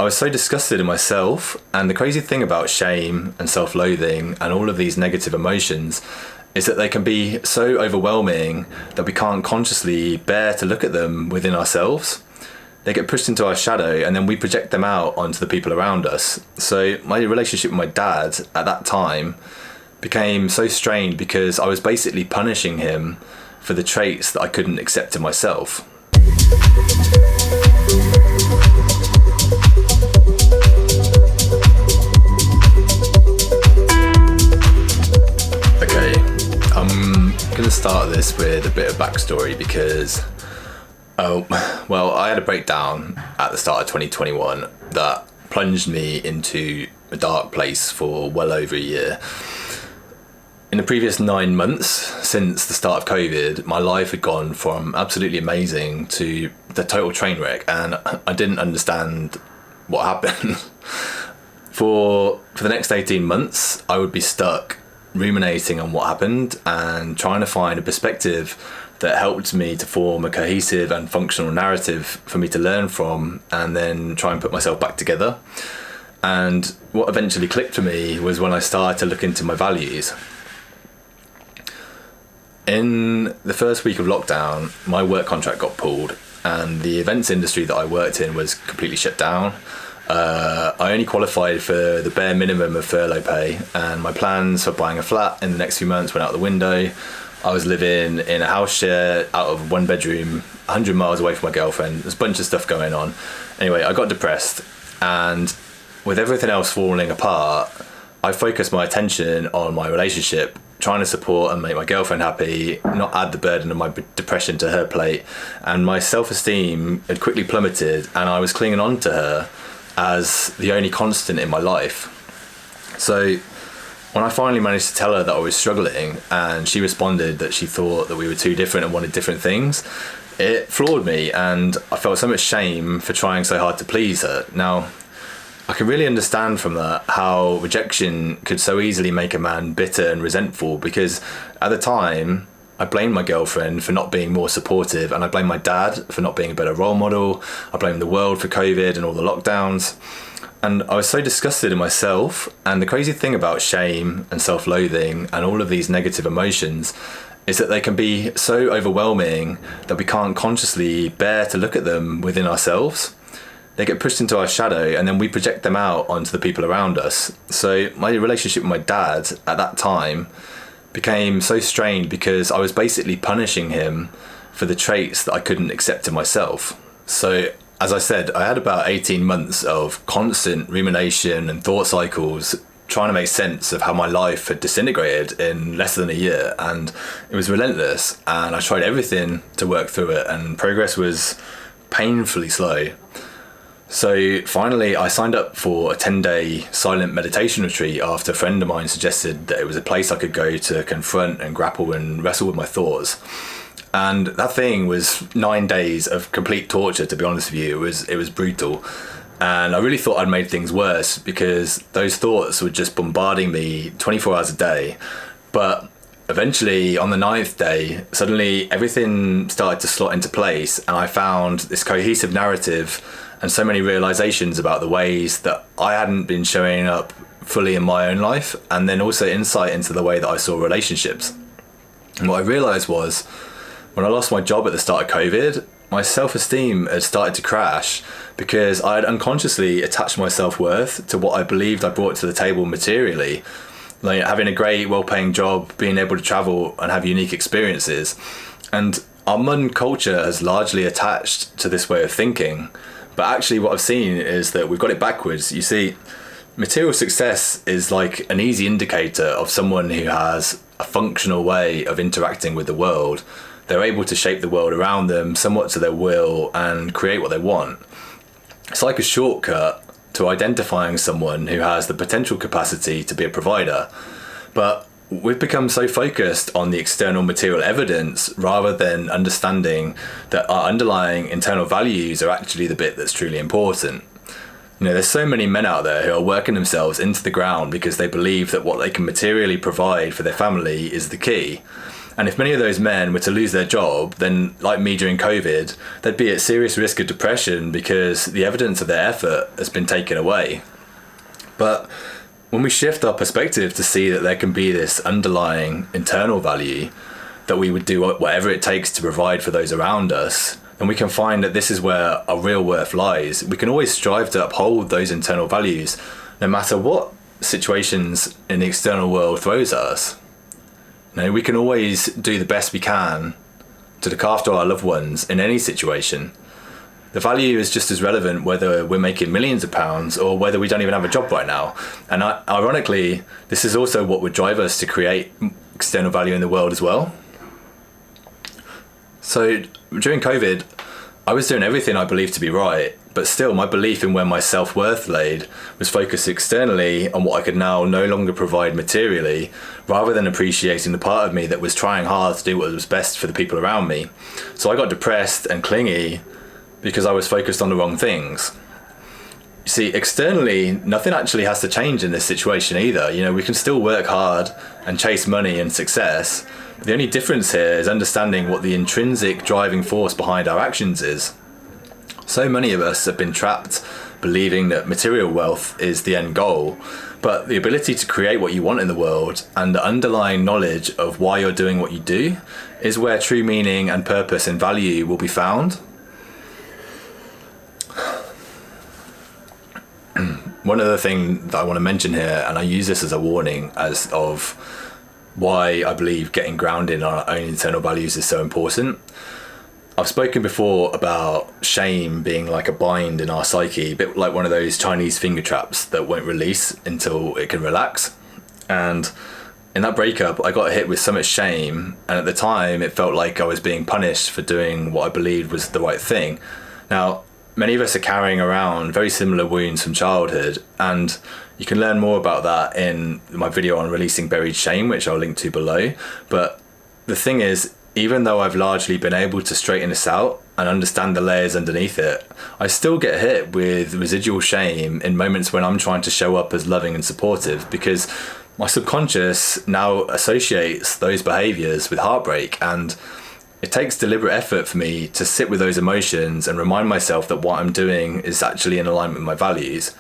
I was so disgusted in myself. And the crazy thing about shame and self-loathing and all of these negative emotions is that they can be so overwhelming that we can't consciously bear to look at them within ourselves. They get pushed into our shadow and then we project them out onto the people around us. So my relationship with my dad at that time became so strained because I was basically punishing him for the traits that I couldn't accept in myself. Okay, I'm going to start this with a bit of backstory because I had a breakdown at the start of 2021 that plunged me into a dark place for well over a year. In the previous 9 months since the start of COVID, my life had gone from absolutely amazing to the total train wreck, and I didn't understand what happened. For the next 18 months, I would be stuck ruminating on what happened and trying to find a perspective that helped me to form a cohesive and functional narrative for me to learn from and then try and put myself back together. And what eventually clicked for me was when I started to look into my values. In the first week of lockdown, my work contract got pulled and the events industry that I worked in was completely shut down. I only qualified for the bare minimum of furlough pay, and my plans for buying a flat in the next few months went out the window. I was living in a house share out of 1 bedroom, 100 miles away from my girlfriend. There's a bunch of stuff going on. Anyway, I got depressed, and with everything else falling apart, I focused my attention on my relationship, trying to support and make my girlfriend happy, not add the burden of my depression to her plate. And my self-esteem had quickly plummeted, and I was clinging on to her as the only constant in my life. So when I finally managed to tell her that I was struggling and she responded that she thought that we were too different and wanted different things, it floored me, and I felt so much shame for trying so hard to please her. Now, I can really understand from that how rejection could so easily make a man bitter and resentful, because at the time I blamed my girlfriend for not being more supportive, and I blamed my dad for not being a better role model. I blamed the world for COVID and all the lockdowns. And I was so disgusted in myself. And the crazy thing about shame and self-loathing and all of these negative emotions is that they can be so overwhelming that we can't consciously bear to look at them within ourselves. They get pushed into our shadow and then we project them out onto the people around us. So my relationship with my dad at that time became so strained because I was basically punishing him for the traits that I couldn't accept in myself. So as I said, I had about 18 months of constant rumination and thought cycles trying to make sense of how my life had disintegrated in less than a year, and it was relentless, and I tried everything to work through it, and progress was painfully slow. So finally I signed up for a 10-day silent meditation retreat after a friend of mine suggested that it was a place I could go to confront and grapple and wrestle with my thoughts. And that thing was 9 days of complete torture, to be honest with you. It was brutal. And I really thought I'd made things worse because those thoughts were just bombarding me 24 hours a day. But eventually, on the 9th day, suddenly everything started to slot into place, and I found this cohesive narrative and so many realizations about the ways that I hadn't been showing up fully in my own life, and then also insight into the way that I saw relationships. And what I realized was, when I lost my job at the start of COVID, my self-esteem had started to crash because I had unconsciously attached my self-worth to what I believed I brought to the table materially. Like having a great, well-paying job, being able to travel and have unique experiences. And our modern culture has largely attached to this way of thinking. But actually what I've seen is that we've got it backwards. You see, material success is like an easy indicator of someone who has a functional way of interacting with the world. They're able to shape the world around them somewhat to their will and create what they want. It's like a shortcut to identifying someone who has the potential capacity to be a provider. But we've become so focused on the external material evidence rather than understanding that our underlying internal values are actually the bit that's truly important. You know, there's so many men out there who are working themselves into the ground because they believe that what they can materially provide for their family is the key. And if many of those men were to lose their job, then like me during COVID, they'd be at serious risk of depression because the evidence of their effort has been taken away. But when we shift our perspective to see that there can be this underlying internal value, that we would do whatever it takes to provide for those around us, then we can find that this is where our real worth lies. We can always strive to uphold those internal values, no matter what situations in the external world throws at us. We can always do the best we can to look after our loved ones in any situation. The value is just as relevant whether we're making millions of pounds or whether we don't even have a job right now. And ironically, this is also what would drive us to create external value in the world as well. So during COVID, I was doing everything I believed to be right, but still my belief in where my self-worth laid was focused externally on what I could now no longer provide materially, rather than appreciating the part of me that was trying hard to do what was best for the people around me. So I got depressed and clingy because I was focused on the wrong things. You see, externally, nothing actually has to change in this situation either. We can still work hard and chase money and success. The only difference here is understanding what the intrinsic driving force behind our actions is. So many of us have been trapped believing that material wealth is the end goal, but the ability to create what you want in the world and the underlying knowledge of why you're doing what you do is where true meaning and purpose and value will be found. One other thing that I want to mention here, and I use this as a warning as of why I believe getting grounded in our own internal values is so important. I've spoken before about shame being like a bind in our psyche, a bit like one of those Chinese finger traps that won't release until it can relax. And in that breakup, I got hit with so much shame, and at the time it felt like I was being punished for doing what I believed was the right thing. Now, many of us are carrying around very similar wounds from childhood, and you can learn more about that in my video on releasing buried shame, which I'll link to below. But the thing is, even though I've largely been able to straighten this out and understand the layers underneath it, I still get hit with residual shame in moments when I'm trying to show up as loving and supportive, because my subconscious now associates those behaviors with heartbreak, and it takes deliberate effort for me to sit with those emotions and remind myself that what I'm doing is actually in alignment with my values.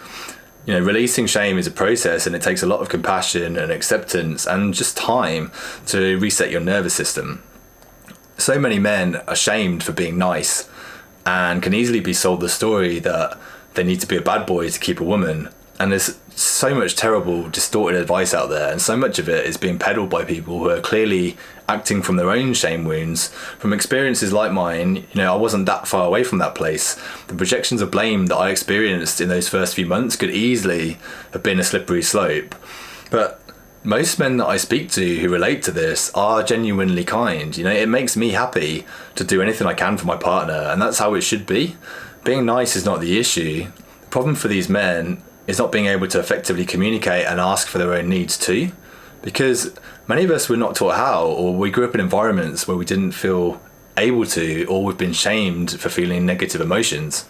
Releasing shame is a process, and it takes a lot of compassion and acceptance and just time to reset your nervous system. So many men are shamed for being nice and can easily be sold the story that they need to be a bad boy to keep a woman. And there's so much terrible, distorted advice out there, and so much of it is being peddled by people who are clearly acting from their own shame wounds. From experiences like mine, I wasn't that far away from that place. The projections of blame that I experienced in those first few months could easily have been a slippery slope. But most men that I speak to who relate to this are genuinely kind. It makes me happy to do anything I can for my partner, and that's how it should be. Being nice is not the issue. The problem for these men is not being able to effectively communicate and ask for their own needs too, because many of us were not taught how, or we grew up in environments where we didn't feel able to, or we've been shamed for feeling negative emotions.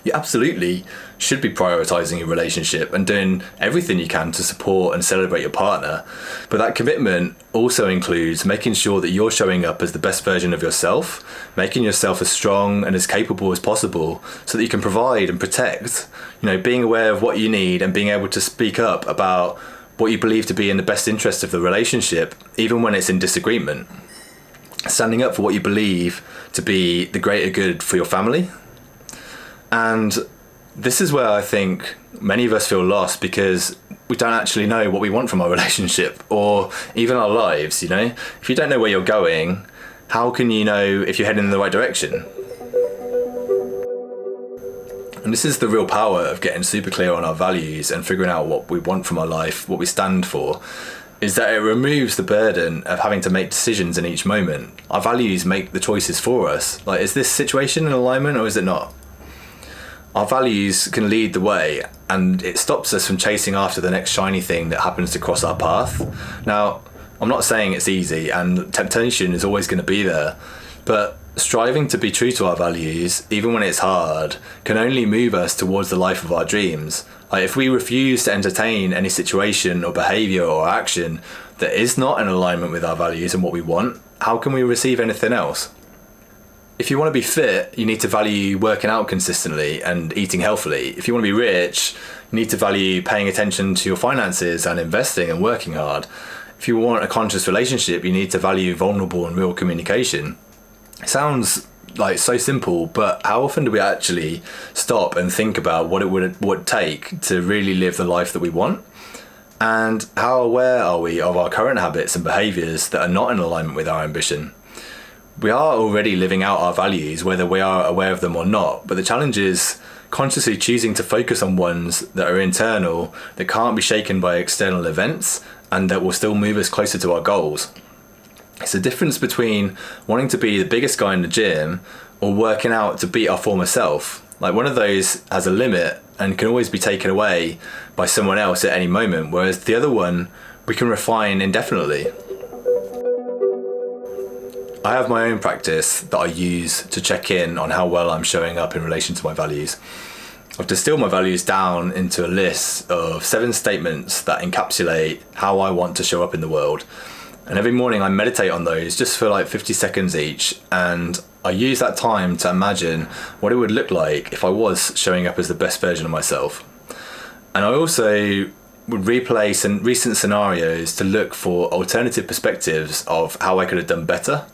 You absolutely should be prioritizing your relationship and doing everything you can to support and celebrate your partner, but that commitment also includes making sure that you're showing up as the best version of yourself, making yourself as strong and as capable as possible so that you can provide and protect, being aware of what you need and being able to speak up about what you believe to be in the best interest of the relationship, even when it's in disagreement. Standing up for what you believe to be the greater good for your family. And this is where I think many of us feel lost, because we don't actually know what we want from our relationship or even our lives. If you don't know where you're going, how can you know if you're heading in the right direction? And this is the real power of getting super clear on our values and figuring out what we want from our life, what we stand for, is that it removes the burden of having to make decisions in each moment. Our values make the choices for us. Like, is this situation in alignment or is it not? Our values can lead the way, and it stops us from chasing after the next shiny thing that happens to cross our path. Now, I'm not saying it's easy, and temptation is always going to be there, but striving to be true to our values, even when it's hard, can only move us towards the life of our dreams. Like, if we refuse to entertain any situation or behaviour or action that is not in alignment with our values and what we want, how can we receive anything else? If you want to be fit, you need to value working out consistently and eating healthily. If you want to be rich, you need to value paying attention to your finances and investing and working hard. If you want a conscious relationship, you need to value vulnerable and real communication. It sounds like so simple, but how often do we actually stop and think about what it would take to really live the life that we want? And how aware are we of our current habits and behaviours that are not in alignment with our ambition? We are already living out our values, whether we are aware of them or not, but the challenge is consciously choosing to focus on ones that are internal, that can't be shaken by external events, and that will still move us closer to our goals. It's the difference between wanting to be the biggest guy in the gym or working out to beat our former self. Like, one of those has a limit and can always be taken away by someone else at any moment, whereas the other one we can refine indefinitely. I have my own practice that I use to check in on how well I'm showing up in relation to my values. I've distilled my values down into a list of 7 statements that encapsulate how I want to show up in the world. And every morning I meditate on those just for like 50 seconds each, and I use that time to imagine what it would look like if I was showing up as the best version of myself. And I also would replay some recent scenarios to look for alternative perspectives of how I could have done better.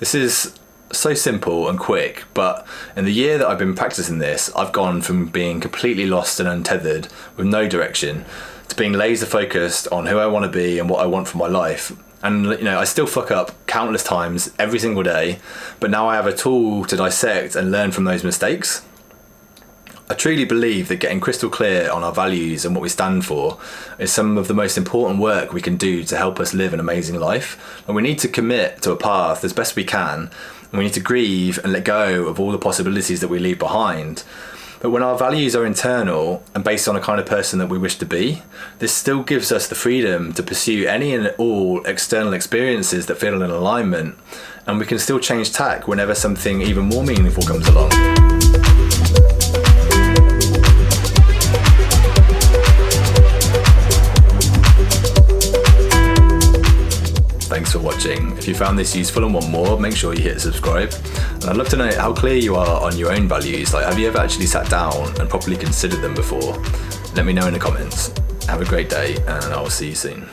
This is so simple and quick, but in the year that I've been practicing this, I've gone from being completely lost and untethered with no direction to being laser focused on who I want to be and what I want for my life. And I still fuck up countless times every single day, but now I have a tool to dissect and learn from those mistakes. I truly believe that getting crystal clear on our values and what we stand for is some of the most important work we can do to help us live an amazing life. And we need to commit to a path as best we can, and we need to grieve and let go of all the possibilities that we leave behind. But when our values are internal and based on a kind of person that we wish to be, this still gives us the freedom to pursue any and all external experiences that feel in alignment, and we can still change tack whenever something even more meaningful comes along. Thanks for watching. If you found this useful and want more, make sure you hit subscribe. And I'd love to know how clear you are on your own values. Like, have you ever actually sat down and properly considered them before? Let me know in the comments. Have a great day, and I'll see you soon.